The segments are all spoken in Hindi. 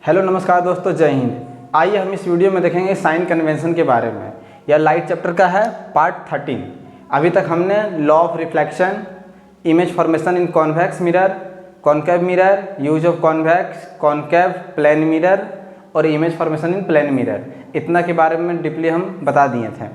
हेलो नमस्कार दोस्तों, जय हिंद। आइए हम इस वीडियो में देखेंगे साइन कन्वेंशन के बारे में। यह लाइट चैप्टर का है पार्ट 13। अभी तक हमने law of reflection, image formation in convex mirror, concave mirror, use of convex concave plane mirror और image formation in plane mirror, इतना के बारे में डीपली हम बता दिए थे।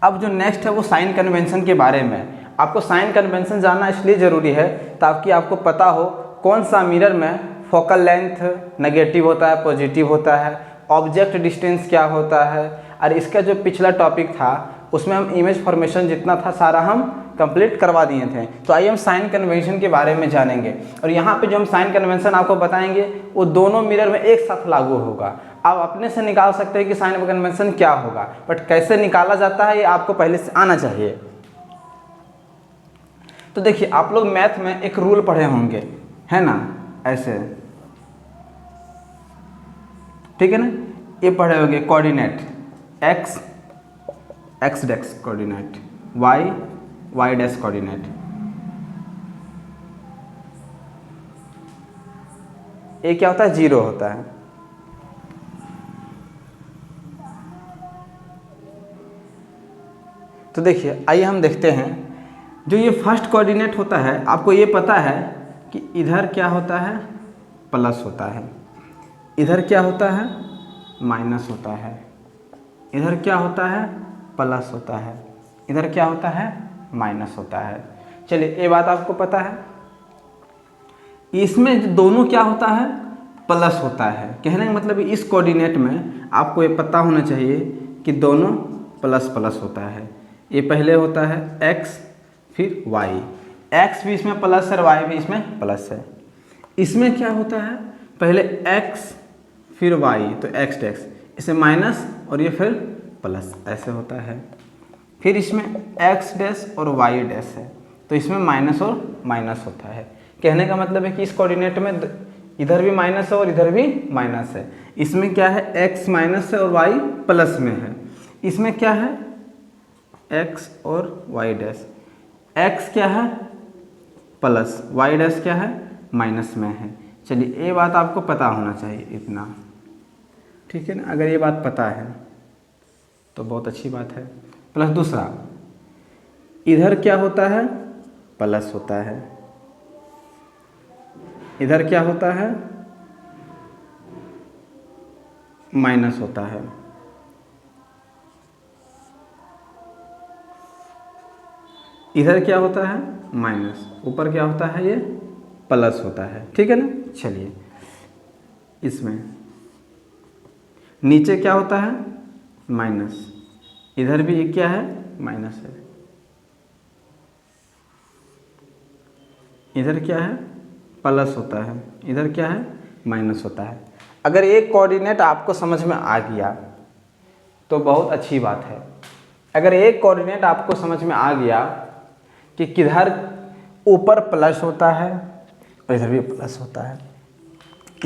अब जो नेक्स्ट है वो साइन कन्वेंशन के बारे में। आपको साइन कन्वेंशन जानना इसलिए ज़रूरी है ताकि आपको पता हो कौन सा मिरर में फोकल लेंथ नेगेटिव होता है, पॉजिटिव होता है, ऑब्जेक्ट डिस्टेंस क्या होता है। और इसका जो पिछला टॉपिक था उसमें हम इमेज फॉर्मेशन जितना था सारा हम कंप्लीट करवा दिए थे। तो आइए हम साइन कन्वेंशन के बारे में जानेंगे। और यहाँ पे जो हम साइन कन्वेंशन आपको बताएंगे वो दोनों मिरर में एक साथ लागू होगा। आप अपने से निकाल सकते हैं कि साइन कन्वेंशन क्या होगा, बट कैसे निकाला जाता है ये आपको पहले से आना चाहिए। तो देखिए, आप लोग मैथ में एक रूल पढ़े होंगे, है ना, ऐसे, ठीक है ना। ये पढ़े होंगे coordinate x x dash coordinate, y y dash coordinate. ये क्या होता है? जीरो होता है। तो देखिए, आइए हम देखते हैं। जो ये फर्स्ट कोऑर्डिनेट होता है, आपको ये पता है कि इधर क्या होता है? प्लस होता है। इधर क्या होता है? माइनस होता है। इधर क्या होता है? प्लस होता है। इधर क्या होता है? माइनस होता है। चलिए, ये बात आपको पता है। इसमें दोनों क्या होता है? प्लस होता है। कहने का मतलब इस कोऑर्डिनेट में आपको ये पता होना चाहिए कि दोनों प्लस प्लस होता है। ये पहले होता है x, फिर y। x भी इसमें प्लस है और y भी इसमें प्लस है। इसमें क्या होता है? पहले x फिर y, तो x डैश, इसे माइनस और ये फिर प्लस, ऐसे होता है। फिर इसमें x डैश और y डैश है, तो इसमें माइनस और माइनस होता है। कहने का मतलब है कि इस कोऑर्डिनेट में इधर भी माइनस है और इधर भी माइनस है। इसमें क्या है? x माइनस है और y प्लस में है। इसमें क्या है? x और y डैश। x क्या है? प्लस, y डैश क्या है? माइनस में है। चलिए, ये बात आपको पता होना चाहिए इतना, ठीक है ना। अगर ये बात पता है तो बहुत अच्छी बात है। प्लस दूसरा, इधर क्या होता है? प्लस होता है। इधर क्या होता है? माइनस होता है। इधर क्या होता है? माइनस। ऊपर क्या होता है? ये प्लस होता है, ठीक है ना। चलिए, इसमें नीचे क्या होता है? माइनस। इधर भी ये क्या है? माइनस है। इधर क्या है? प्लस होता है। इधर क्या है? माइनस होता है। अगर एक कोऑर्डिनेट आपको समझ में आ गया तो बहुत अच्छी बात है। अगर एक कोऑर्डिनेट आपको समझ में आ गया कि किधर ऊपर प्लस होता है और इधर भी प्लस होता है,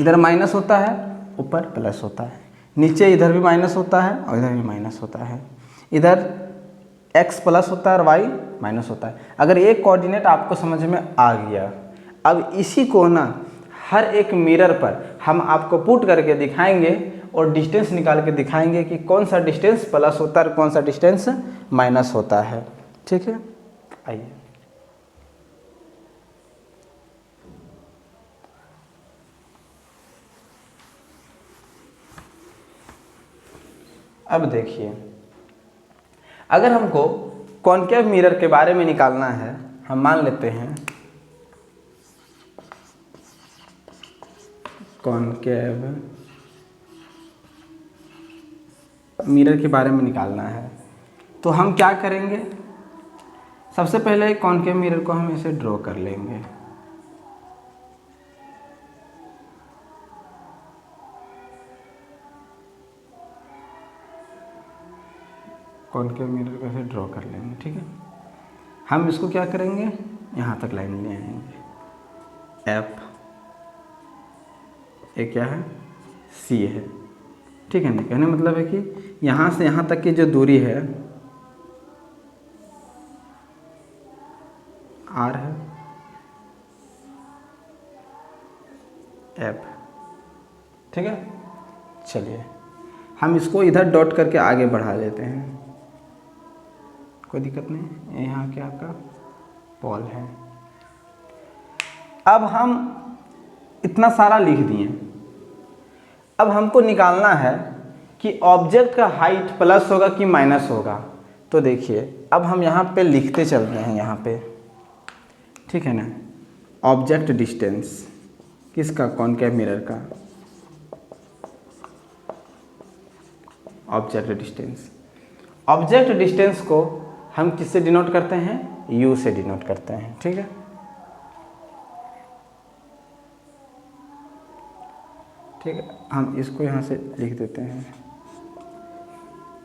इधर माइनस होता है, ऊपर प्लस होता है, नीचे इधर भी माइनस होता है और इधर भी माइनस होता है, इधर x प्लस होता है और y माइनस होता है। अगर एक कोऑर्डिनेट आपको समझ में आ गया, अब इसी को ना हर एक मिरर पर हम आपको पुट करके दिखाएंगे और डिस्टेंस निकाल के दिखाएंगे कि कौन सा डिस्टेंस प्लस होता है और कौन सा डिस्टेंस माइनस होता है, ठीक है। आइए, अब देखिए, अगर हमको कॉनकेव मिरर के बारे में निकालना है, हम मान लेते हैं कॉनकेव मिरर के बारे में निकालना है, तो हम क्या करेंगे? सबसे पहले कॉनकेव मिरर को हम इसे ड्रॉ कर लेंगे। कॉनकेव मिरर को ऐसे ड्रॉ कर लेंगे, ठीक है। हम इसको क्या करेंगे? यहाँ तक लाइन ले आएंगे। एफ, ये क्या है? सी है, ठीक है ना। कहने मतलब है कि यहाँ से यहाँ तक की जो दूरी है आर है, एफ, ठीक है। चलिए हम इसको इधर डॉट करके आगे बढ़ा लेते हैं, कोई दिक्कत नहीं। यहाँ क्या आपका पॉल है। अब हम इतना सारा लिख दिए। अब हमको निकालना है कि ऑब्जेक्ट का हाइट प्लस होगा कि माइनस होगा। तो देखिए अब हम यहाँ पे लिखते चल रहे हैं यहाँ पे, ठीक है ना। ऑब्जेक्ट डिस्टेंस किसका, कॉनकेव मिरर का ऑब्जेक्ट डिस्टेंस। ऑब्जेक्ट डिस्टेंस को हम किससे डिनोट करते हैं, u से डिनोट करते हैं, ठीक है। ठीक है, हम इसको यहाँ से लिख देते हैं।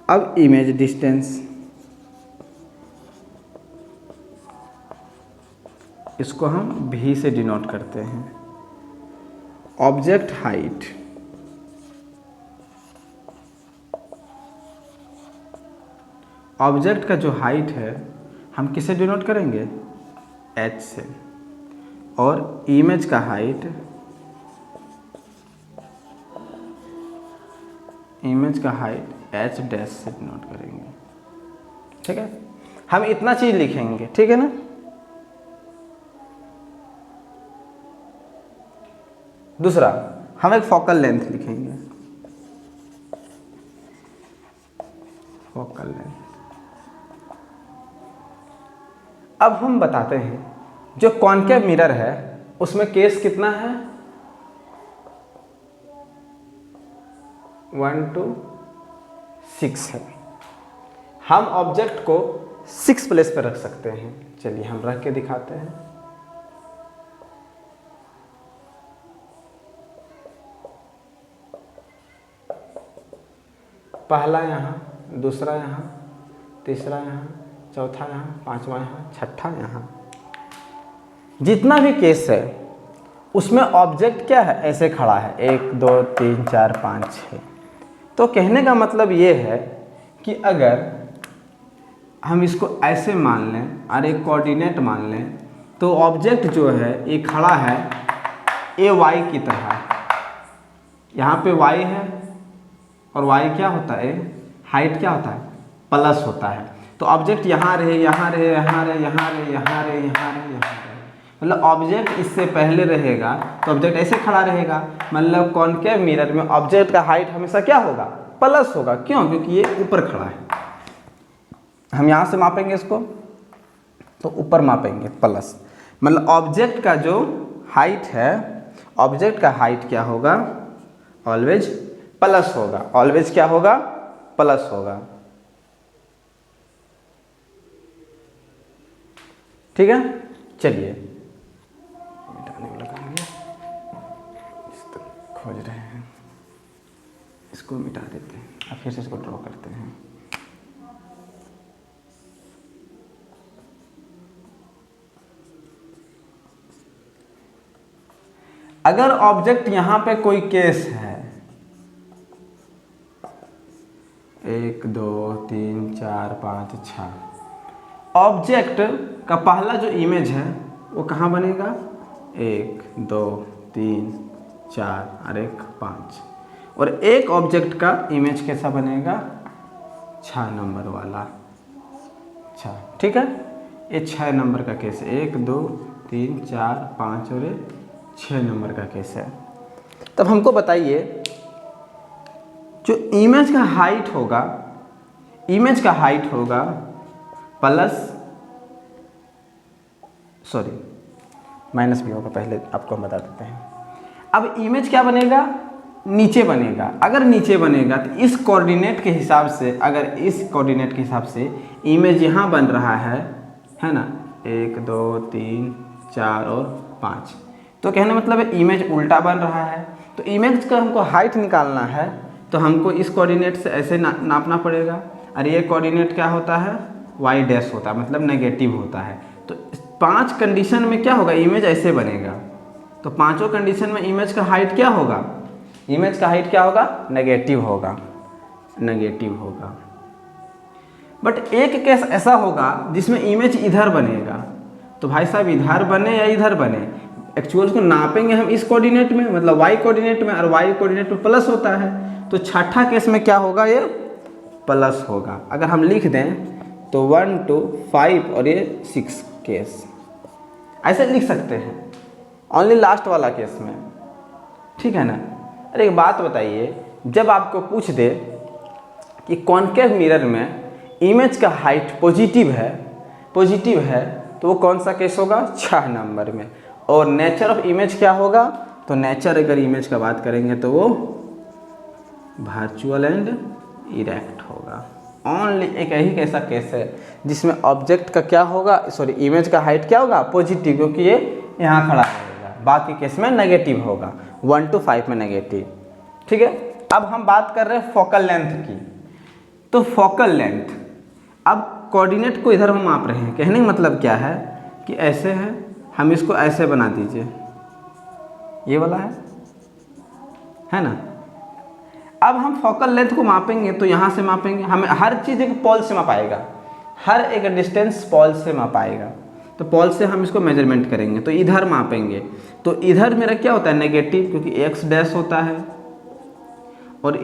अब इमेज डिस्टेंस, इसको हम v से डिनोट करते हैं। ऑब्जेक्ट हाइट, ऑब्जेक्ट का जो हाइट है हम किससे डिनोट करेंगे, h से। और इमेज का हाइट, इमेज का हाइट h डैश से डिनोट करेंगे, ठीक है। हम इतना चीज लिखेंगे, ठीक है ना। दूसरा हम एक फोकल लेंथ लिखेंगे, फोकल लेंथ। अब हम बताते हैं जो कॉनकेव मिरर है उसमें केस कितना है, 1 to 6 है। हम ऑब्जेक्ट को 6 प्लेस पर रख सकते हैं। चलिए हम रख के दिखाते हैं। पहला यहाँ, दूसरा यहाँ, तीसरा यहाँ, चौथा यहाँ, पांचवा यहाँ, छठा यहाँ। जितना भी केस है उसमें ऑब्जेक्ट क्या है, ऐसे खड़ा है, 1 2 3 4 5 6। तो कहने का मतलब ये है कि अगर हम इसको ऐसे मान लें और एक कोऑर्डिनेट मान लें तो ऑब्जेक्ट जो है ये खड़ा है ए वाई की तरह। यहाँ पे y है और y क्या होता है, हाइट क्या होता है, प्लस होता है। तो ऑब्जेक्ट यहाँ रहे, यहाँ रहे, यहाँ रहे, यहाँ रहे, यहाँ रहे, यहाँ रहे, यहाँ रहे, मतलब ऑब्जेक्ट इससे पहले रहेगा तो ऑब्जेक्ट ऐसे खड़ा रहेगा। मतलब कॉनकेव मिरर में ऑब्जेक्ट का हाइट हमेशा क्या होगा, प्लस होगा। क्यों, क्योंकि ये ऊपर खड़ा है। हम यहाँ से मापेंगे इसको तो ऊपर मापेंगे प्लस, मतलब ऑब्जेक्ट का जो हाइट है, ऑब्जेक्ट का हाइट क्या होगा, ऑलवेज प्लस होगा। ऑलवेज क्या होगा, प्लस होगा, ठीक है। चलिए मिटाने वाला काम गया, खोज रहे हैं, इसको मिटा देते हैं। अब फिर से इसको ड्रॉ करते हैं। अगर ऑब्जेक्ट यहां पे कोई केस है, 1 2 3 4 5 6, ऑब्जेक्ट का पहला जो इमेज है वो कहाँ बनेगा, 1 2 3 4 और 1 5। और एक ऑब्जेक्ट का इमेज कैसा बनेगा, 6 नंबर वाला 6, ठीक है। ये 6 नंबर का केस है, 1 2 3 4 5 और 6 नंबर का केस है। तब हमको बताइए जो इमेज का हाइट होगा, इमेज का हाइट होगा प्लस, सॉरी माइनस भी होगा, पहले आपको हम बता देते हैं। अब इमेज क्या बनेगा, नीचे बनेगा। अगर नीचे बनेगा तो इस कोऑर्डिनेट के हिसाब से, अगर इस कोऑर्डिनेट के हिसाब से इमेज यहाँ बन रहा है ना, 1 2 3 4 और 5, तो कहने मतलब है इमेज उल्टा बन रहा है। तो इमेज का हमको हाइट निकालना है तो हमको इस कोऑर्डिनेट से ऐसे नापना पड़ेगा। और ये कोऑर्डिनेट क्या होता है, y डैश होता है, मतलब नेगेटिव होता है। तो 5 कंडीशन में क्या होगा, इमेज ऐसे बनेगा। तो पांचों कंडीशन में इमेज का हाइट क्या होगा, इमेज का हाइट क्या होगा, नेगेटिव होगा, नेगेटिव होगा। बट एक केस ऐसा होगा जिसमें इमेज इधर बनेगा। तो भाई साहब इधर बने या इधर बने, एक्चुअल को नापेंगे हम इस कोऑर्डिनेट में, मतलब वाई कोऑर्डिनेट में, और वाई कोऑर्डिनेट में प्लस होता है, तो छठा केस में क्या होगा, ये प्लस होगा। अगर हम लिख दें तो 1 to 5 और ये 6 केस ऐसे लिख सकते हैं, ओनली लास्ट वाला केस में, ठीक है ना। अरे एक बात बताइए, जब आपको पूछ दे कि कॉन्केव मिरर में इमेज का हाइट पॉजिटिव है, तो वो कौन सा केस होगा, 6 नंबर में। और नेचर ऑफ इमेज क्या होगा, तो नेचर अगर इमेज का बात करेंगे तो वो वर्चुअल एंड इरेक्ट होगा। ओनली एक ही ऐसा केस है जिसमें ऑब्जेक्ट का क्या होगा, सॉरी इमेज का हाइट क्या होगा, पॉजिटिव, क्योंकि ये यहाँ खड़ा रहेगा। बाकी केस में नेगेटिव होगा, 1 to 5 में नेगेटिव, ठीक है। अब हम बात कर रहे हैं फोकल लेंथ की। तो फोकल लेंथ, अब कोऑर्डिनेट को इधर हम माप रहे हैं, कहने का मतलब क्या है कि ऐसे है, हम इसको ऐसे बना दीजिए, ये वाला है ना। अब हम फोकल लेंथ को मापेंगे तो यहाँ से मापेंगे, हमें हर चीज़ एक पॉल से मापाएगा, हर एक डिस्टेंस पॉल से मापाएगा। तो पॉल से हम इसको मेजरमेंट करेंगे, तो इधर मापेंगे, तो इधर मेरा क्या होता है, नेगेटिव, क्योंकि एक्स डैश होता है, और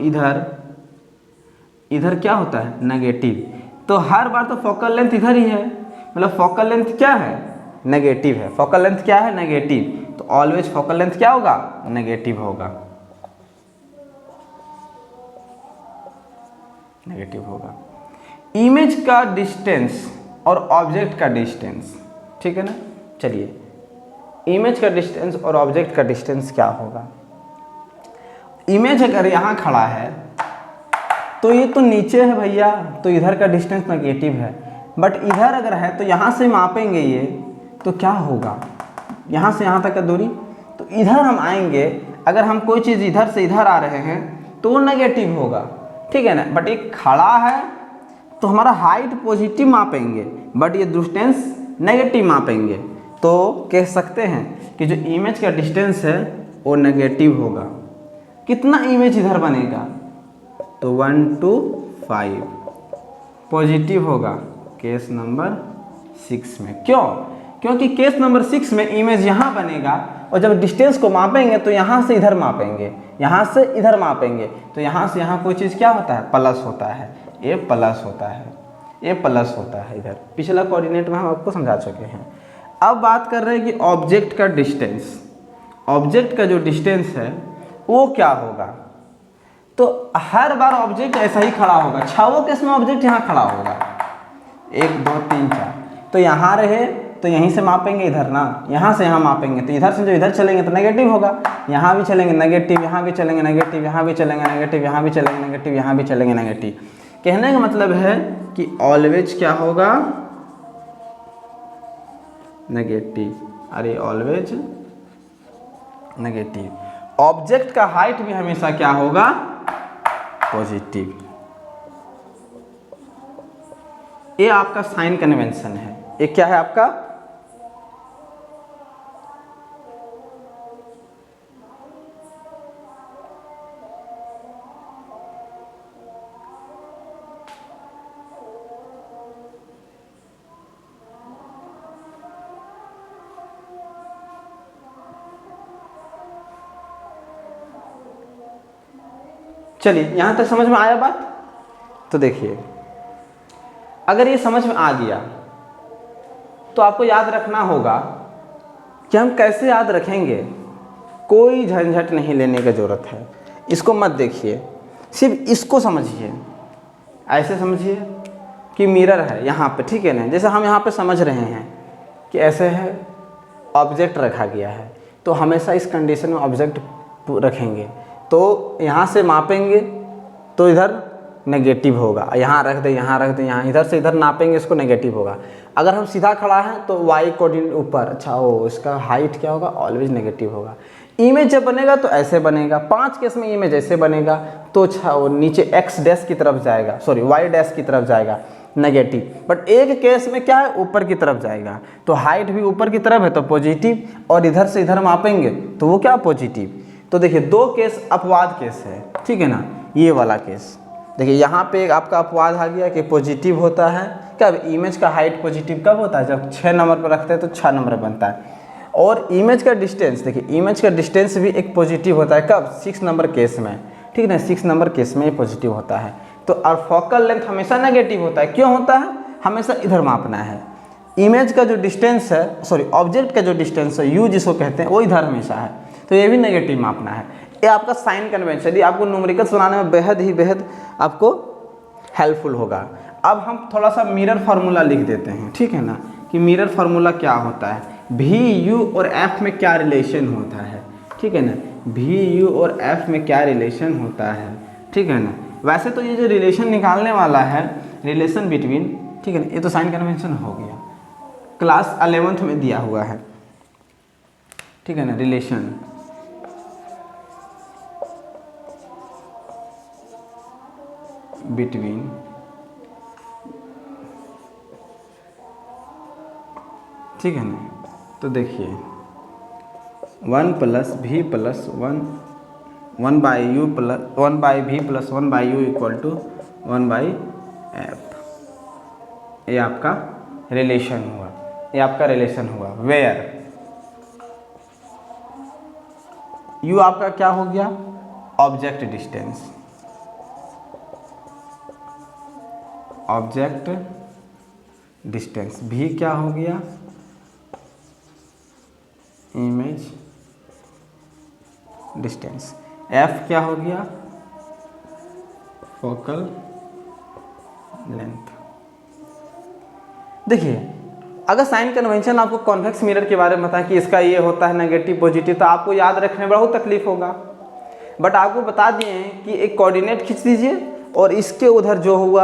इधर क्या होता है, नेगेटिव। तो हर बार तो फोकल लेंथ इधर ही है, मतलब फोकल लेंथ क्या है, नेगेटिव है। फोकल लेंथ क्या है, नेगेटिव, तो ऑलवेज फोकल लेंथ क्या होगा, नेगेटिव होगा, नेगेटिव होगा। इमेज का डिस्टेंस और ऑब्जेक्ट का डिस्टेंस, ठीक है ना। चलिए, इमेज का डिस्टेंस और ऑब्जेक्ट का डिस्टेंस क्या होगा। इमेज अगर यहाँ खड़ा है तो ये तो नीचे है भैया, तो इधर का डिस्टेंस नेगेटिव है। बट इधर अगर है तो यहाँ से मापेंगे ये, तो क्या होगा, यहाँ से यहाँ तक का दूरी, तो इधर हम आएंगे, अगर हम कोई चीज़ इधर से इधर आ रहे हैं तो वो नेगेटिव होगा, ठीक है ना। बट ये खड़ा है तो हमारा हाइट पॉजिटिव मापेंगे, बट ये डिस्टेंस नेगेटिव मापेंगे, तो कह सकते हैं कि जो इमेज का डिस्टेंस है वो नेगेटिव होगा। कितना इमेज इधर बनेगा, तो 1 to 5 पॉजिटिव होगा केस नंबर 6 में। क्यों, क्योंकि केस नंबर 6 में इमेज यहाँ बनेगा, और जब डिस्टेंस को मापेंगे तो यहाँ से इधर मापेंगे, यहाँ से इधर मापेंगे, तो यहाँ से यहाँ कोई चीज़ क्या होता है, प्लस होता है, ये प्लस होता है, ये प्लस होता है इधर। पिछला कोऑर्डिनेट में हम आपको समझा चुके हैं। अब बात कर रहे हैं कि ऑब्जेक्ट का डिस्टेंस, ऑब्जेक्ट का जो डिस्टेंस है वो क्या होगा। तो हर बार ऑब्जेक्ट ऐसा ही खड़ा होगा, 6 केस में ऑब्जेक्ट यहाँ खड़ा होगा, 1 2 3 4, तो यहाँ रहे तो यहीं से मापेंगे इधर ना, यहाँ से यहाँ मापेंगे, तो इधर से जो इधर चलेंगे तो नेगेटिव होगा, यहाँ भी चलेंगे नेगेटिव, यहाँ भी चलेंगे नेगेटिव, यहाँ भी चलेंगे नेगेटिव, यहाँ भी चलेंगे नेगेटिव, यहाँ भी चलेंगे नेगेटिव। कहने का मतलब है कि ऑलवेज क्या होगा, नेगेटिव, अरे ऑलवेज नेगेटिव। ऑब्जेक्ट का हाइट भी हमेशा क्या होगा, पॉजिटिव। ये आपका साइन कन्वेंशन है, ये क्या है आपका, चलिए यहाँ तक समझ में आया बात। तो देखिए, अगर ये समझ में आ गया तो आपको याद रखना होगा कि हम कैसे याद रखेंगे, कोई झंझट नहीं लेने की ज़रूरत है। इसको मत देखिए, सिर्फ इसको समझिए, ऐसे समझिए कि मिरर है यहाँ पे, ठीक है ना। जैसे हम यहाँ पे समझ रहे हैं कि ऐसे है, ऑब्जेक्ट रखा गया है, तो हमेशा इस कंडीशन में ऑब्जेक्ट रखेंगे, तो यहाँ से मापेंगे तो इधर नेगेटिव होगा, यहाँ रख दे, यहाँ रख दे, यहाँ इधर से इधर नापेंगे इसको, नेगेटिव होगा। अगर हम सीधा खड़ा है तो वाई कोऑर्डिनेट ऊपर, अच्छा वो इसका हाइट क्या होगा, ऑलवेज नेगेटिव होगा। इमेज जब बनेगा तो ऐसे बनेगा, 5 केस में इमेज ऐसे बनेगा तो अच्छा वो नीचे एक्स डैश की तरफ जाएगा, सॉरी वाई डैश की तरफ जाएगा, नेगेटिव। बट एक केस में क्या है, ऊपर की तरफ जाएगा, तो हाइट भी ऊपर की तरफ है तो पॉजिटिव, और इधर से इधर मापेंगे तो वो क्या, पॉजिटिव। तो देखिए 2 केस अपवाद केस है, ठीक है ना। ये वाला केस देखिए, यहाँ पे आपका अपवाद आ गया कि पॉजिटिव होता है कब, इमेज का हाइट पॉजिटिव कब होता है, जब 6 नंबर पर रखते हैं तो 6 नंबर बनता है। और इमेज का डिस्टेंस, देखिए इमेज का डिस्टेंस भी एक पॉजिटिव होता है, कब? 6 नंबर केस में, ठीक है ना, 6 नंबर केस में ये पॉजिटिव होता है। तो और फोकल लेंथ हमेशा नेगेटिव होता है, क्यों होता है? हमेशा इधर मापना है। इमेज का जो डिस्टेंस है, सॉरी ऑब्जेक्ट का जो डिस्टेंस है, यू जिसको कहते हैं, वो इधर हमेशा है, तो ये भी नेगेटिव मापना है। ये आपका साइन कन्वेंशन, यदि आपको न्यूमेरिकल्स बनाने में बेहद आपको हेल्पफुल होगा। अब हम थोड़ा सा मिरर फार्मूला लिख देते हैं, ठीक है ना, कि मिरर फार्मूला क्या होता है, भी यू और एफ में क्या रिलेशन होता है, ठीक है ना, भी यू और एफ में क्या रिलेशन होता है, ठीक है ना। वैसे तो ये जो रिलेशन निकालने वाला है, रिलेशन बिटवीन, ठीक है ना, ये तो साइन कन्वेंशन हो गया, क्लास 11th में दिया हुआ है, ठीक है ना, रिलेशन बिटवीन ठीक है ना। तो देखिए 1 plus v plus 1 by u plus 1 by v plus 1 by u equal to 1 by f, ये आपका रिलेशन हुआ, ये आपका रिलेशन हुआ। वेयर यू आपका क्या हो गया? ऑब्जेक्ट डिस्टेंस, ऑब्जेक्ट डिस्टेंस, भी क्या हो गया? इमेज डिस्टेंस, एफ क्या हो गया? Focal length. देखिए अगर साइन कन्वेंशन आपको कॉन्वेक्स मिरर के बारे में बताएं कि इसका ये होता है नेगेटिव पॉजिटिव, तो आपको याद रखने में बहुत तकलीफ होगा, बट आपको बता दिए हैं कि एक कोऑर्डिनेट खींच दीजिए और इसके उधर जो हुआ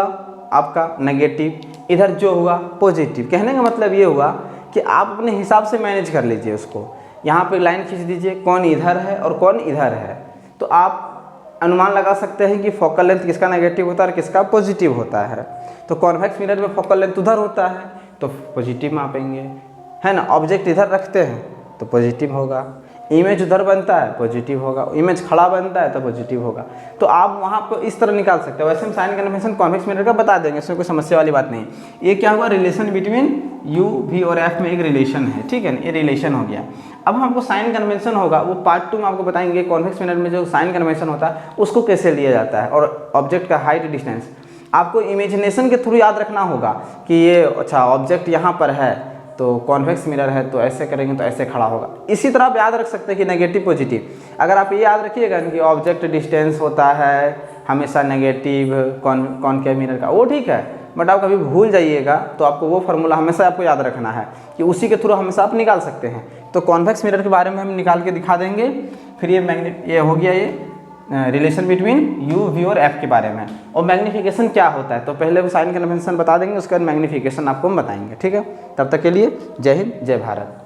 आपका नेगेटिव, इधर जो हुआ पॉजिटिव। कहने का मतलब ये हुआ कि आप अपने हिसाब से मैनेज कर लीजिए उसको। यहाँ पे लाइन खींच दीजिए, कौन इधर है और कौन इधर है, तो आप अनुमान लगा सकते हैं कि फोकल लेंथ किसका नेगेटिव होता है और किसका पॉजिटिव होता है। तो कॉन्वेक्स मिरर में फोकल लेंथ उधर होता है तो पॉजिटिव मापेंगे, है ना। ऑब्जेक्ट इधर रखते हैं तो पॉजिटिव होगा, इमेज उधर बनता है पॉजिटिव होगा, इमेज खड़ा बनता है तो पॉजिटिव होगा। तो आप वहाँ पर इस तरह निकाल सकते हो। वैसे हम साइन कन्वेंशन कॉन्वेक्स मिरर का बता देंगे, इसमें कोई समस्या वाली बात नहीं। ये क्या हुआ? रिलेशन बिटवीन यू भी और एफ में एक रिलेशन है, ठीक है ना, ये रिलेशन हो गया। अब हमको साइन कन्वेंशन होगा, वो पार्ट 2 में आपको बताएंगे कॉन्वेक्स मिरर में जो साइन कन्वेंशन होता है उसको कैसे लिया जाता है, और ऑब्जेक्ट का हाइट डिस्टेंस आपको इमेजिनेशन के थ्रू याद रखना होगा कि ये अच्छा ऑब्जेक्ट यहाँ पर है तो कॉन्वेक्स मिरर है तो ऐसे करेंगे तो ऐसे खड़ा होगा। इसी तरह आप याद रख सकते हैं कि नेगेटिव पॉजिटिव, अगर आप ये याद रखिएगा कि ऑब्जेक्ट डिस्टेंस होता है हमेशा नेगेटिव कॉनकेव मिरर का, वो ठीक है, बट आप कभी भूल जाइएगा तो आपको वो फार्मूला हमेशा आपको याद रखना है कि उसी के थ्रू हमेशा आप निकाल सकते हैं। तो कॉन्वेक्स मिरर के बारे में हम निकाल के दिखा देंगे। फिर ये हो गया ये रिलेशन बिटवीन यू वी और एफ के बारे में। और मैग्नीफिकेशन क्या होता है तो पहले वो साइन कन्वेंशन बता देंगे, उसके बाद मैग्नीफिकेशन आपको हम बताएंगे, ठीक है। तब तक के लिए जय हिंद जय भारत।